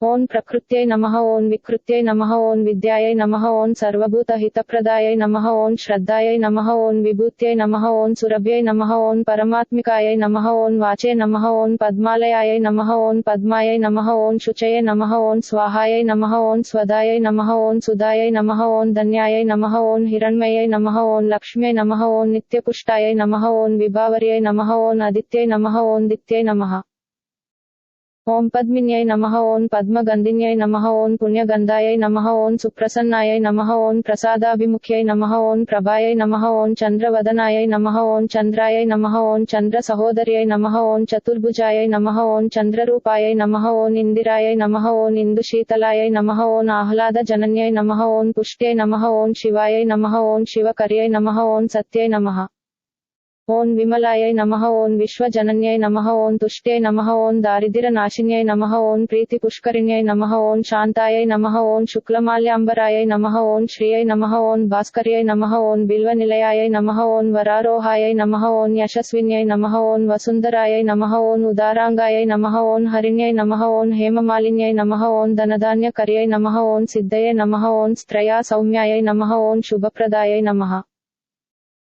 ओं प्रकृत्यै नमः ओं विकृत्यै नमः ओं विद्यायै नमः ओं सर्वभूतहितप्रदायै नमः ओं श्रद्धायै नमः ओं विभूत्यै नमः ओं सुरभ्यै नमः ओं परमात्मिकायै नमः ओं वाचे नमः ओं पद्मालयायै नमः ओं पद्मायै नमः ओं शुचये नमः ओं स्वाहायै नमः ओं स्वदायै नमः ओं सुधायै नमः ओं धन्यायै नमः ओं हिरण्मयै नमः ओं लक्ष्म्यै नमः ओं नित्यपुष्टायै नमः ओं विभावर्यै नमः ओं आदित्यै नमः ओं दित्यै नमः ओं पद्मिन्यै नमः ओं पद्मगन्धिन्यै नमः ओं पुण्यगन्धायै नमः ओं सुप्रसन्नायै नमः ओं प्रसादाभिमुख्यै नमः ओं प्रभायै नमः ओं चन्द्रवदनायै नमः ओं चन्द्रायै नमः ओं चन्द्रसहोदर्यै नमः ओं चतुर्भुजायै नमः ओं चन्द्ररूपायै नमः ओं इन्दिरायै नमः ओं इन्दुशीतलायै नमः ओं आह्लादजनन्यै नमः ओं पुष्ट्यै नमः ओं शिवायै नमः ओं शिवकर्यै नमः ओं सत्यै नमः ओं विमलायै नमः ओं विश्वजनन्यै नमः ओं तुष्ट्यै नमः ओं दारिद्र्यनाशिन्यै नमः ओं प्रीतिपुष्करिण्यै नमः ओं शान्तायै नमः ओं शुक्लमाल्याम्बरायै नमः ओं श्रियै नमः ओं भास्कर्यै नमः ओं बिल्वनिलयायै नमः ओं वरारोहायै नमः ओं यशस्विन्यै नमः ओं वसुन्धरायै नमः ओं उदाराङ्गायै नमः ओं हरिण्यै नमः ओं हेममालिन्यै नमः ओं धनधान्यकर्यै नमः ओं सिद्धये नमः ओं स्त्रया सौम्यायै नमः ओं शुभप्रदायै नमः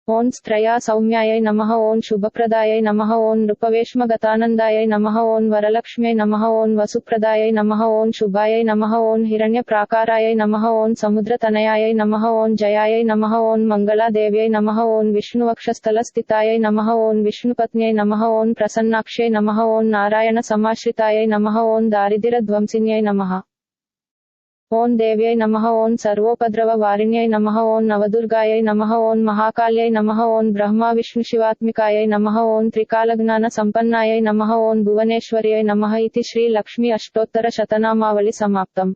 ओं स्त्रया सौम्यायै नमः ओं शुभप्रदायै नमः ओं नृपवेश्मगतानन्दायै नमः ओं वरलक्ष्म्यै नमः ओं वसुप्रदायै नमः ओं शुभायै नमः ओं हिरण्यप्राकारायै नमः ओं समुद्रतनयायै नमः ओं जयायै नमः ओं मङ्गलादेव्यै नमः ओं विष्णुवक्षस्थलस्थितायै नमः ओं विष्णुपत्न्यै नमः ओं प्रसन्नाक्ष्यै नमः ओं नारायणसमाश्रितायै नमः ओं दारिद्र्यध्वंसिन्यै नमः ओं देव्यै नमः ओं सर्वोपद्रववारिण्यै नमः ओं नवदुर्गायै नमः ओं महाकाल्यै नमः ओं ब्रह्मा विष्णुशिवात्मिकायै नमः ओं त्रिकालज्ञानसम्पन्नायै नमः ओं भुवनेश्वर्यै नमः इति श्री लक्ष्मी अष्टोत्तरशतनामावली समाप्तम्।